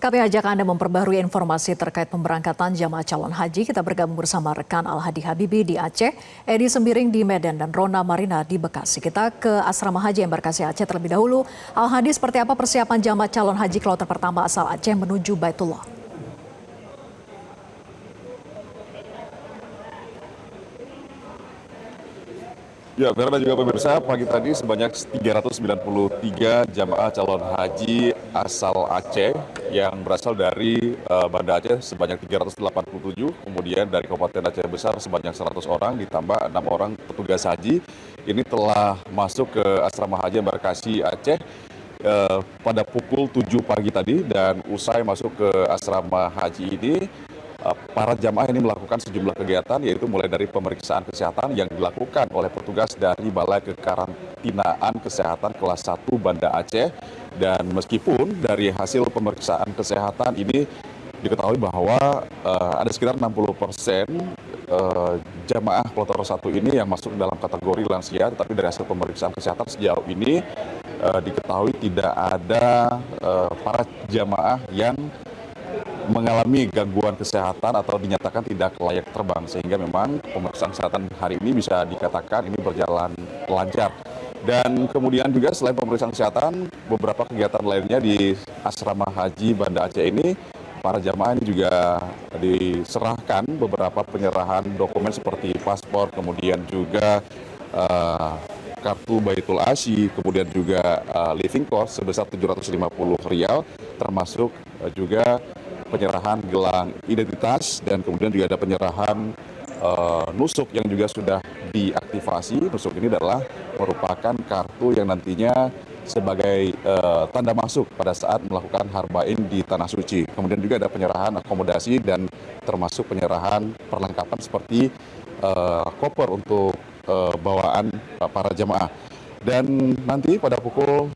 Kami ajak Anda memperbarui informasi terkait pemberangkatan jamaah calon haji. Kita bergabung bersama rekan Al-Hadi Habibi di Aceh, Edi Sembiring di Medan, dan Rona Marina di Bekasi. Kita ke Asrama Haji Embarkasi Aceh terlebih dahulu. Al-Hadi, seperti apa persiapan jamaah calon haji kloter pertama asal Aceh menuju Baitullah? Ya, Vera dan juga pemirsa, pagi tadi sebanyak 393 jamaah calon haji asal Aceh yang berasal dari Banda Aceh sebanyak 387, kemudian dari Kabupaten Aceh Besar sebanyak 100 orang, ditambah 6 orang petugas haji. Ini telah masuk ke Asrama Haji Embarkasi Aceh pada pukul 7 pagi tadi, dan usai masuk ke Asrama Haji ini, para jamaah ini melakukan sejumlah kegiatan, yaitu mulai dari pemeriksaan kesehatan yang dilakukan oleh petugas dari Balai Kekarantinaan Kesehatan kelas 1 Banda Aceh. Dan meskipun dari hasil pemeriksaan kesehatan ini diketahui bahwa ada sekitar 60% jamaah kloter 1 ini yang masuk dalam kategori lansia, tetapi dari hasil pemeriksaan kesehatan sejauh ini diketahui tidak ada para jamaah yang mengalami gangguan kesehatan atau dinyatakan tidak layak terbang, sehingga memang pemeriksaan kesehatan hari ini bisa dikatakan ini berjalan lancar. Dan kemudian juga selain pemeriksaan kesehatan, beberapa kegiatan lainnya di Asrama Haji Banda Aceh ini, para jamaah ini juga diserahkan beberapa penyerahan dokumen seperti paspor, kemudian juga kartu Baitul Asy, kemudian juga living cost sebesar 750 rial, termasuk juga penyerahan gelang identitas, dan kemudian juga ada penyerahan nusuk yang juga sudah diaktifasi. Nusuk ini adalah merupakan kartu yang nantinya sebagai tanda masuk pada saat melakukan harbain di Tanah Suci. Kemudian juga ada penyerahan akomodasi dan termasuk penyerahan perlengkapan seperti koper untuk bawaan para jamaah. Dan nanti pada pukul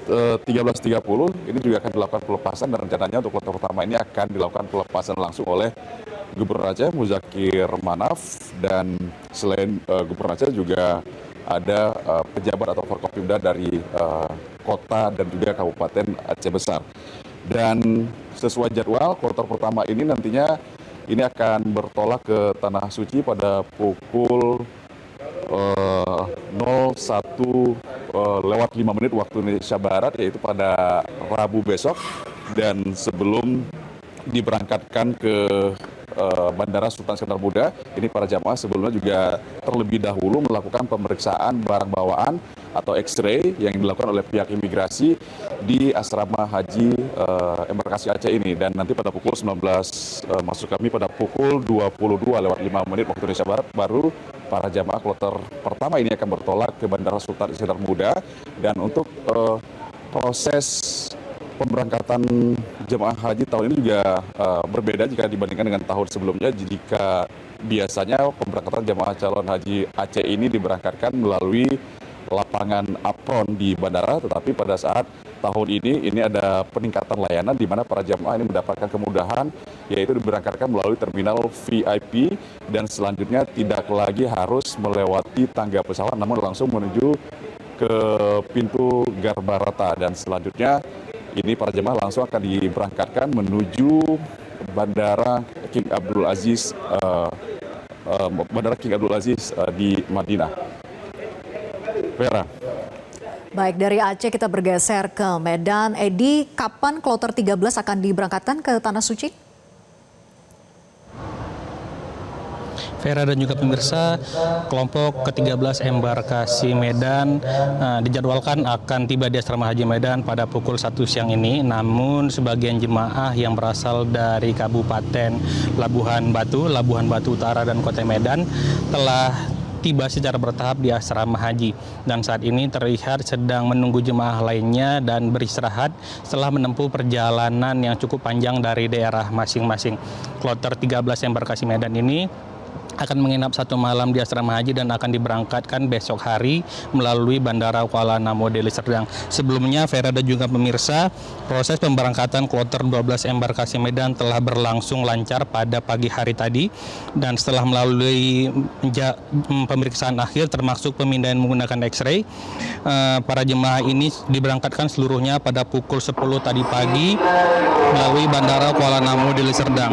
13.30 ini juga akan dilakukan pelepasan, dan rencananya untuk kloter pertama ini akan dilakukan pelepasan langsung oleh Gubernur Aceh Muzakir Manaf, dan selain Gubernur Aceh juga ada pejabat atau Forkopimda dari kota dan juga Kabupaten Aceh Besar. Dan sesuai jadwal, kloter pertama ini nantinya ini akan bertolak ke Tanah Suci pada pukul 01:05 waktu Indonesia Barat, yaitu pada Rabu besok. Dan sebelum diberangkatkan ke Bandara Sultan Iskandar Muda, ini para jamaah sebelumnya juga terlebih dahulu melakukan pemeriksaan barang bawaan atau X-ray yang dilakukan oleh pihak imigrasi di Asrama Haji Embarkasi Aceh ini. Dan nanti pada pukul 19, maksud kami pada pukul 22:05 waktu Indonesia Barat, baru para jamaah kloter pertama ini akan bertolak ke Bandara Sultan Iskandar Muda. Dan untuk proses pemberangkatan jemaah haji tahun ini juga berbeda jika dibandingkan dengan tahun sebelumnya. Jika biasanya pemberangkatan jemaah calon haji Aceh ini diberangkatkan melalui lapangan apron di bandara, tetapi pada saat tahun ini ada peningkatan layanan di mana para jemaah ini mendapatkan kemudahan, yaitu diberangkatkan melalui terminal VIP, dan selanjutnya tidak lagi harus melewati tangga pesawat, namun langsung menuju ke pintu Garbarata. Dan selanjutnya ini para jemaah langsung akan diberangkatkan menuju Bandara King Abdul Aziz, di Madinah. Vera. Baik, dari Aceh kita bergeser ke Medan. Edi, kapan kloter 13 akan diberangkatkan ke Tanah Suci? Vera dan juga pemirsa, kelompok ke-13 Embarkasi Medan dijadwalkan akan tiba di Asrama Haji Medan pada pukul 1 siang ini. Namun sebagian jemaah yang berasal dari Kabupaten Labuhan Batu Utara dan Kota Medan telah tiba secara bertahap di Asrama Haji, dan saat ini terlihat sedang menunggu jemaah lainnya dan beristirahat setelah menempuh perjalanan yang cukup panjang dari daerah masing-masing. Kloter 13 Embarkasi Medan ini akan menginap 1 malam di asrama haji dan akan diberangkatkan besok hari melalui Bandara Kuala Namu Deli Serdang. Sebelumnya, Vera dan juga pemirsa, proses pemberangkatan kloter 12 embarkasi Medan telah berlangsung lancar pada pagi hari tadi, dan setelah melalui pemeriksaan akhir termasuk pemindahan menggunakan X-ray, para jemaah ini diberangkatkan seluruhnya pada pukul 10 tadi pagi melalui Bandara Kuala Namu Deli Serdang.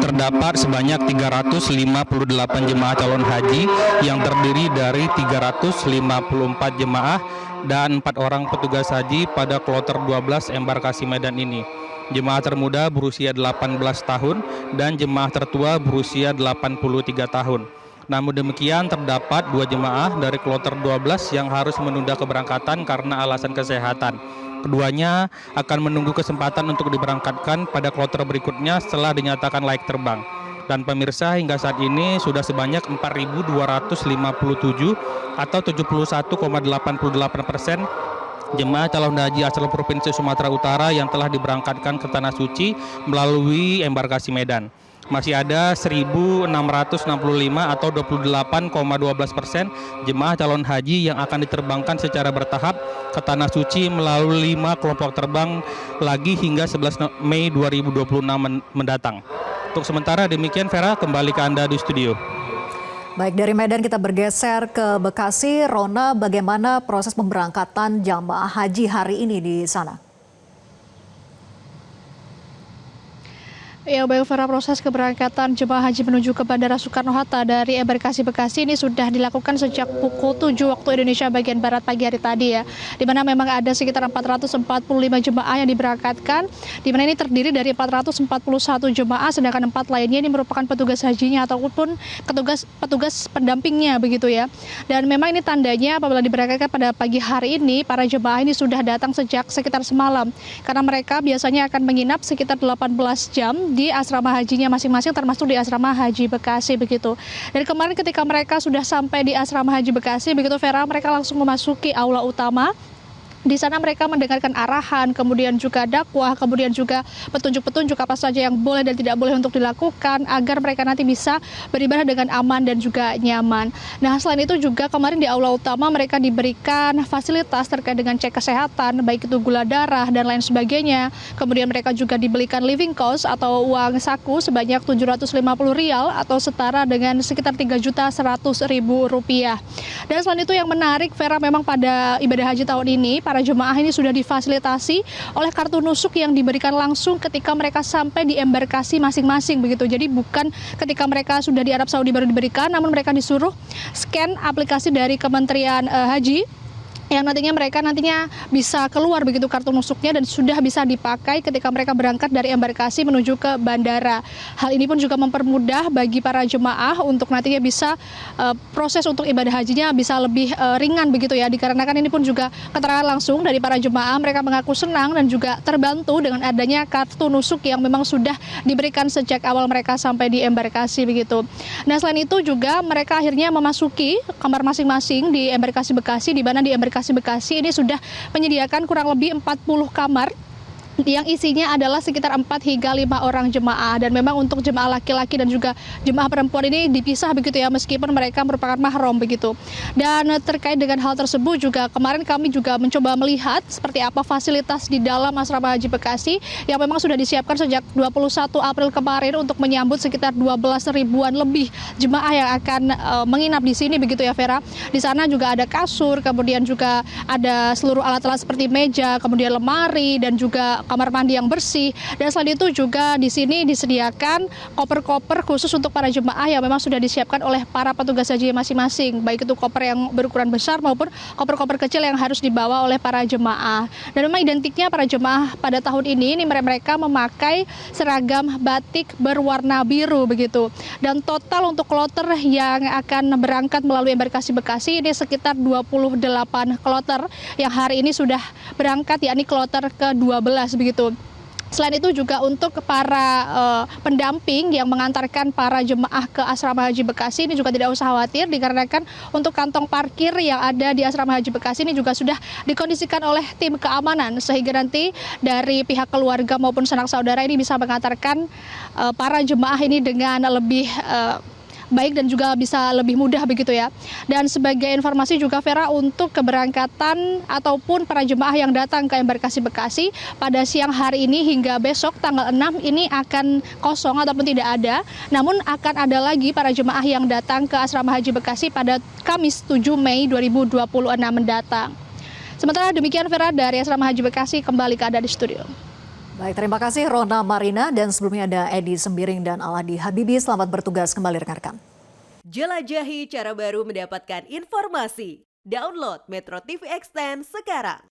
Terdapat sebanyak 358 jemaah calon haji yang terdiri dari 354 jemaah dan 4 orang petugas haji pada kloter 12 embarkasi Medan ini. Jemaah termuda berusia 18 tahun dan jemaah tertua berusia 83 tahun. Namun demikian, terdapat 2 jemaah dari kloter 12 yang harus menunda keberangkatan karena alasan kesehatan. Keduanya akan menunggu kesempatan untuk diberangkatkan pada kloter berikutnya setelah dinyatakan layak terbang. Dan pemirsa, hingga saat ini sudah sebanyak 4.257 atau 71,88% jemaah calon haji asal Provinsi Sumatera Utara yang telah diberangkatkan ke Tanah Suci melalui embarkasi Medan. Masih ada 1.665 atau 28,12% jemaah calon haji yang akan diterbangkan secara bertahap ke Tanah Suci melalui 5 kelompok terbang lagi hingga 11 Mei 2026 mendatang. Untuk sementara demikian, Vera, kembali ke Anda di studio. Baik, dari Medan kita bergeser ke Bekasi. Rona, bagaimana proses pemberangkatan jamaah haji hari ini di sana? Ya, baik Vera, proses keberangkatan jemaah haji menuju ke Bandara Soekarno-Hatta dari embarkasi Bekasi ini sudah dilakukan sejak pukul 7 waktu Indonesia bagian Barat pagi hari tadi ya. Di mana memang ada sekitar 445 jemaah yang diberangkatkan, di mana ini terdiri dari 441 jemaah, sedangkan 4 lainnya ini merupakan petugas hajinya ataupun petugas pendampingnya begitu ya. Dan memang ini tandanya apabila diberangkatkan pada pagi hari ini, para jemaah ini sudah datang sejak sekitar semalam. Karena mereka biasanya akan menginap sekitar 18 jam di asrama hajinya masing-masing, termasuk di asrama haji Bekasi begitu. Dan kemarin ketika mereka sudah sampai di asrama haji Bekasi begitu Vera, mereka langsung memasuki aula utama. Di sana mereka mendengarkan arahan, kemudian juga dakwah, kemudian juga petunjuk-petunjuk apa saja yang boleh dan tidak boleh untuk dilakukan agar mereka nanti bisa beribadah dengan aman dan juga nyaman. Nah, selain itu juga kemarin di aula utama mereka diberikan fasilitas terkait dengan cek kesehatan, baik itu gula darah dan lain sebagainya. Kemudian mereka juga dibelikan living cost atau uang saku sebanyak Rp750 atau setara dengan sekitar Rp3.100.000. Dan selain itu yang menarik, Vera, memang pada ibadah haji tahun ini para jemaah ini sudah difasilitasi oleh kartu nusuk yang diberikan langsung ketika mereka sampai di embarkasi masing-masing begitu. Jadi bukan ketika mereka sudah di Arab Saudi baru diberikan, namun mereka disuruh scan aplikasi dari Kementerian Haji yang nantinya bisa keluar begitu kartu nusuknya dan sudah bisa dipakai ketika mereka berangkat dari embarkasi menuju ke bandara. Hal ini pun juga mempermudah bagi para jemaah untuk nantinya bisa proses untuk ibadah hajinya bisa lebih ringan begitu ya, dikarenakan ini pun juga keterangan langsung dari para jemaah. Mereka mengaku senang dan juga terbantu dengan adanya kartu nusuk yang memang sudah diberikan sejak awal mereka sampai di embarkasi begitu. Nah, selain itu juga mereka akhirnya memasuki kamar masing-masing di embarkasi Bekasi, di mana di embarkasi Bekasi ini sudah menyediakan kurang lebih 40 kamar yang isinya adalah sekitar 4 hingga 5 orang jemaah. Dan memang untuk jemaah laki-laki dan juga jemaah perempuan ini dipisah begitu ya, meskipun mereka merupakan mahram begitu. Dan terkait dengan hal tersebut juga kemarin kami juga mencoba melihat seperti apa fasilitas di dalam asrama haji Bekasi yang memang sudah disiapkan sejak 21 April kemarin untuk menyambut sekitar 12 ribuan lebih jemaah yang akan menginap di sini begitu ya Vera. Di sana juga ada kasur, kemudian juga ada seluruh alat-alat seperti meja, kemudian lemari dan juga kamar mandi yang bersih. Dan selain itu juga di sini disediakan koper-koper khusus untuk para jemaah yang memang sudah disiapkan oleh para petugas haji masing-masing, baik itu koper yang berukuran besar maupun koper-koper kecil yang harus dibawa oleh para jemaah. Dan memang identiknya para jemaah pada tahun ini mereka memakai seragam batik berwarna biru begitu. Dan total untuk kloter yang akan berangkat melalui embarkasi Bekasi ini sekitar 28 kloter yang hari ini sudah berangkat, yakni kloter ke-12 begitu. Selain itu juga untuk para pendamping yang mengantarkan para jemaah ke asrama haji Bekasi ini juga tidak usah khawatir, dikarenakan untuk kantong parkir yang ada di asrama haji Bekasi ini juga sudah dikondisikan oleh tim keamanan, sehingga nanti dari pihak keluarga maupun sanak saudara ini bisa mengantarkan para jemaah ini dengan lebih baik dan juga bisa lebih mudah begitu ya. Dan sebagai informasi juga Vera, untuk keberangkatan ataupun para jemaah yang datang ke embarkasi Bekasi pada siang hari ini hingga besok tanggal 6 ini akan kosong ataupun tidak ada. Namun akan ada lagi para jemaah yang datang ke Asrama Haji Bekasi pada Kamis 7 Mei 2026 mendatang. Sementara demikian Vera, dari Asrama Haji Bekasi kembali ke Anda di studio. Baik, terima kasih Rona Marina, dan sebelumnya ada Edi Sembiring dan Alhadi Habibi. Selamat bertugas kembali rekan-rekan. Jelajahi cara baru mendapatkan informasi. Download Metro TV Extend sekarang.